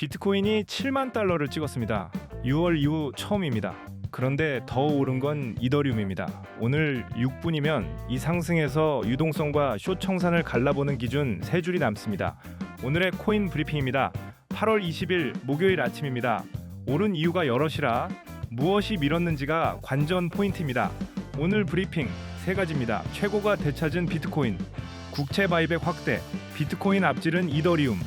비트코인이 7만 달러를 찍었습니다. 6월 이후 처음입니다. 그런데 더 오른 건 이더리움입니다. 오늘 6분이면 이 상승에서 유동성과 숏 청산을 갈라보는 기준 3줄이 남습니다. 오늘의 코인 브리핑입니다. 8월 20일 목요일 아침입니다. 오른 이유가 여럿이라 무엇이 밀었는지가 관전 포인트입니다. 오늘 브리핑 3가지입니다. 최고가 되찾은 비트코인, 국채 바이백 확대, 비트코인 앞지른 이더리움.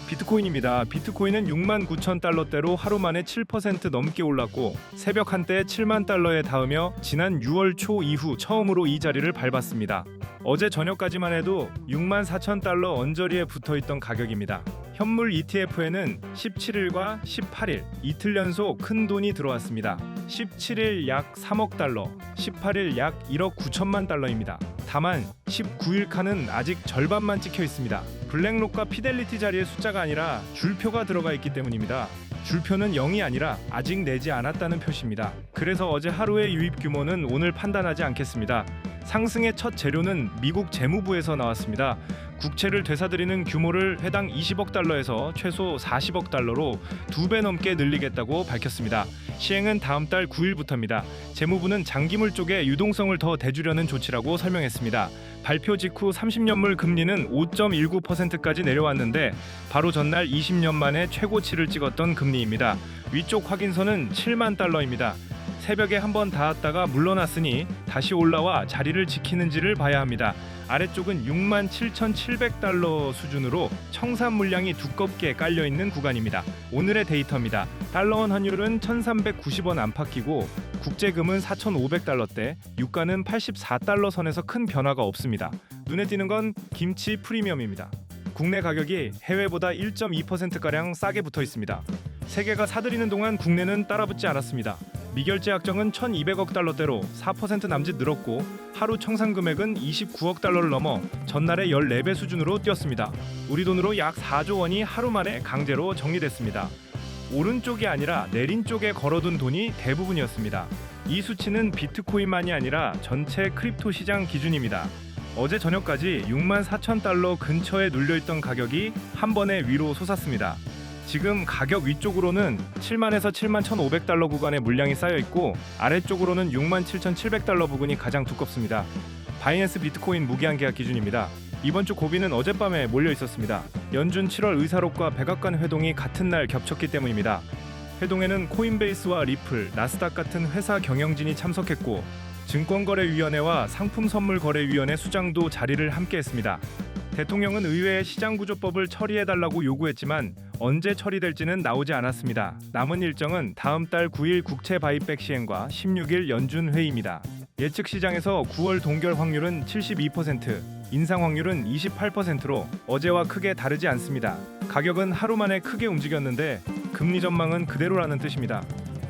비트코인입니다. 비트코인은 6만 9천 달러대로 하루 만에 7% 넘게 올랐고 새벽 한때 7만 달러에 닿으며 지난 6월 초 이후 처음으로 이 자리를 밟았습니다. 어제 저녁까지만 해도 6만 4천 달러 언저리에 붙어있던 가격입니다. 현물 ETF에는 17일과 18일 이틀 연속 큰 돈이 들어왔습니다. 17일 약 3억 달러, 18일 약 1억 9천만 달러입니다. 다만 19일 칸은 아직 절반만 찍혀 있습니다. 블랙록과 피델리티 자리의 숫자가 아니라 줄표가 들어가 있기 때문입니다. 줄표는 0이 아니라 아직 내지 않았다는 표시입니다. 그래서 어제 하루의 유입 규모는 오늘 판단하지 않겠습니다. 상승의 첫 재료는 미국 재무부에서 나왔습니다. 국채를 되사들이는 규모를 회당 20억 달러에서 최소 40억 달러로 2배 넘게 늘리겠다고 밝혔습니다. 시행은 다음 달 9일부터입니다. 재무부는 장기물 쪽에 유동성을 더 대주려는 조치라고 설명했습니다. 발표 직후 30년물 금리는 5.19%까지 내려왔는데 바로 전날 20년 만에 최고치를 찍었던 금리입니다. 위쪽 확인선은 7만 달러입니다. 새벽에 한번 닿았다가 물러났으니 다시 올라와 자리를 지키는지를 봐야 합니다. 아래쪽은 6만 7,700달러 수준으로 청산 물량이 두껍게 깔려있는 구간입니다. 오늘의 데이터입니다. 달러원 환율은 1,390원 안팎이고 국제금은 4,500달러대, 유가는 84달러 선에서 큰 변화가 없습니다. 눈에 띄는 건 김치 프리미엄입니다. 국내 가격이 해외보다 1.2%가량 싸게 붙어 있습니다. 세계가 사들이는 동안 국내는 따라붙지 않았습니다. 미결제 약정은 1,200억 달러대로 4% 남짓 늘었고 하루 청산 금액은 29억 달러를 넘어 전날의 14배 수준으로 뛰었습니다. 우리 돈으로 약 4조 원이 하루 만에 강제로 정리됐습니다. 오른쪽이 아니라 내린 쪽에 걸어둔 돈이 대부분이었습니다. 이 수치는 비트코인만이 아니라 전체 크립토 시장 기준입니다. 어제 저녁까지 6만 4천 달러 근처에 눌려있던 가격이 한 번에 위로 솟았습니다. 지금 가격 위쪽으로는 7만에서 7만 1,500달러 구간의 물량이 쌓여있고 아래쪽으로는 6만 7,700달러 부근이 가장 두껍습니다. 바이낸스 비트코인 무기한 계약 기준입니다. 이번 주 고비는 어젯밤에 몰려 있었습니다. 연준 7월 의사록과 백악관 회동이 같은 날 겹쳤기 때문입니다. 회동에는 코인베이스와 리플, 나스닥 같은 회사 경영진이 참석했고 증권거래위원회와 상품선물거래위원회 수장도 자리를 함께했습니다. 대통령은 의회의 시장구조법을 처리해달라고 요구했지만 언제 처리될지는 나오지 않았습니다. 남은 일정은 다음 달 9일 국채 바이백 시행과 16일 연준 회의입니다. 예측 시장에서 9월 동결 확률은 72%, 인상 확률은 28%로 어제와 크게 다르지 않습니다. 가격은 하루 만에 크게 움직였는데 금리 전망은 그대로라는 뜻입니다.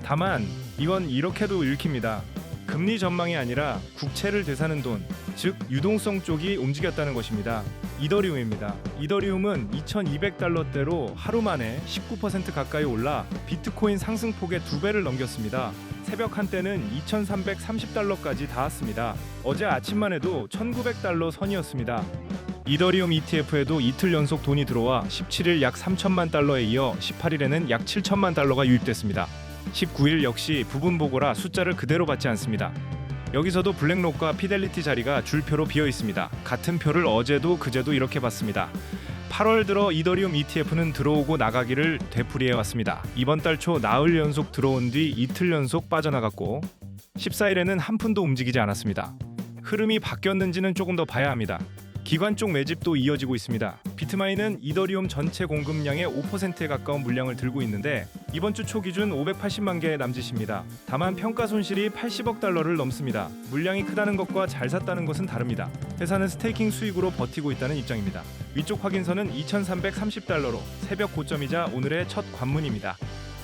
다만 이건 이렇게도 읽힙니다. 금리 전망이 아니라 국채를 되사는 돈, 즉 유동성 쪽이 움직였다는 것입니다. 이더리움입니다. 이더리움은 2,200달러대로 하루 만에 19% 가까이 올라 비트코인 상승폭의 2배를 넘겼습니다. 새벽 한때는 2,330달러까지 닿았습니다. 어제 아침만 해도 1,900달러 선이었습니다. 이더리움 ETF에도 이틀 연속 돈이 들어와 17일 약 3천만 달러에 이어 18일에는 약 7천만 달러가 유입됐습니다. 19일 역시 부분 보고라 숫자를 그대로 받지 않습니다. 여기서도 블랙록과 피델리티 자리가 줄표로 비어 있습니다. 같은 표를 어제도 그제도 이렇게 봤습니다. 8월 들어 이더리움 ETF는 들어오고 나가기를 되풀이해 왔습니다. 이번 달 초 나흘 연속 들어온 뒤 이틀 연속 빠져나갔고 14일에는 한 푼도 움직이지 않았습니다. 흐름이 바뀌었는지는 조금 더 봐야 합니다. 기관 쪽 매집도 이어지고 있습니다. 비트마인은 이더리움 전체 공급량의 5%에 가까운 물량을 들고 있는데 이번 주 초 기준 580만 개의 남짓입니다. 다만 평가 손실이 80억 달러를 넘습니다. 물량이 크다는 것과 잘 샀다는 것은 다릅니다. 회사는 스테이킹 수익으로 버티고 있다는 입장입니다. 위쪽 확인선은 2,330달러로 새벽 고점이자 오늘의 첫 관문입니다.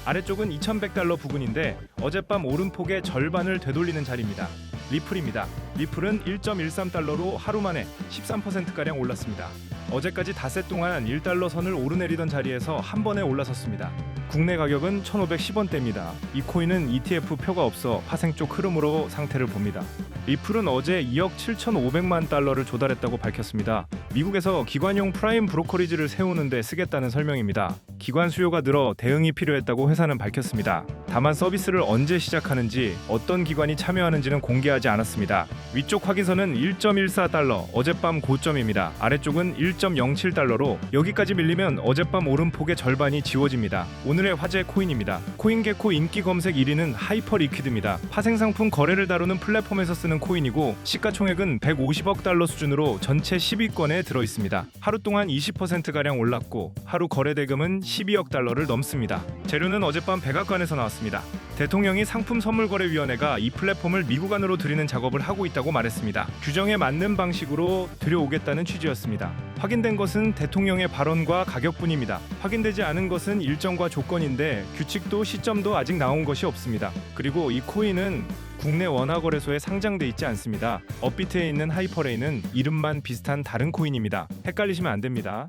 아래쪽은 2,100달러 부근인데 어젯밤 오름폭의 절반을 되돌리는 자리입니다. 리플입니다. 리플은 1.13달러로 하루 만에 13%가량 올랐습니다. 어제까지 닷새 동안 1달러 선을 오르내리던 자리에서 한 번에 올라섰습니다. 국내 가격은 1,510원대입니다. 이 코인은 ETF 표가 없어 파생 쪽 흐름으로 상태를 봅니다. 리플은 어제 2억 7,500만 달러를 조달했다고 밝혔습니다. 미국에서 기관용 프라임 브로커리지를 세우는 데 쓰겠다는 설명입니다. 기관 수요가 늘어 대응이 필요했다고 회사는 밝혔습니다. 다만 서비스를 언제 시작하는지 어떤 기관이 참여하는지는 공개하지 않았습니다. 위쪽 확인선은 1.14달러, 어젯밤 고점입니다. 아래쪽은 1.07달러로 여기까지 밀리면 어젯밤 오름폭의 절반이 지워집니다. 오늘의 화제 코인입니다. 코인게코 인기 검색 1위는 하이퍼리퀴드입니다. 파생상품 거래를 다루는 플랫폼에서 쓰는 코인이고 시가총액은 150억 달러 수준으로 전체 10위권에 들어있습니다. 하루 동안 20%가량 올랐고 하루 거래 대금은 12억 달러를 넘습니다. 재료는 어젯밤 백악관에서 나왔습니다. 대통령이 상품선물거래위원회가 이 플랫폼을 미국 안으로 들이는 작업을 하고 있다고 말했습니다. 규정에 맞는 방식으로 들여오겠다는 취지였습니다. 확인된 것은 대통령의 발언과 가격뿐입니다. 확인되지 않은 것은 일정과 조건인데 규칙도 시점도 아직 나온 것이 없습니다. 그리고 이 코인은 국내 원화거래소에 상장돼 있지 않습니다. 업비트에 있는 하이퍼레이는 이름만 비슷한 다른 코인입니다. 헷갈리시면 안 됩니다.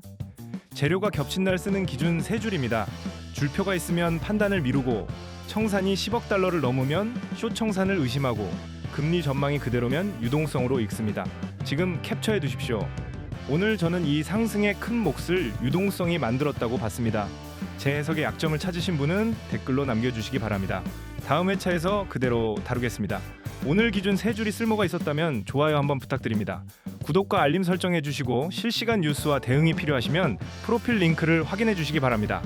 재료가 겹친 날 쓰는 기준 3줄입니다. 줄표가 있으면 판단을 미루고 청산이 10억 달러를 넘으면 숏 청산을 의심하고 금리 전망이 그대로면 유동성으로 읽습니다. 지금 캡처해 두십시오. 오늘 저는 이 상승의 큰 몫을 유동성이 만들었다고 봤습니다. 제 해석의 약점을 찾으신 분은 댓글로 남겨주시기 바랍니다. 다음 회차에서 그대로 다루겠습니다. 오늘 기준 3줄이 쓸모가 있었다면 좋아요 한번 부탁드립니다. 구독과 알림 설정해 주시고 실시간 뉴스와 대응이 필요하시면 프로필 링크를 확인해 주시기 바랍니다.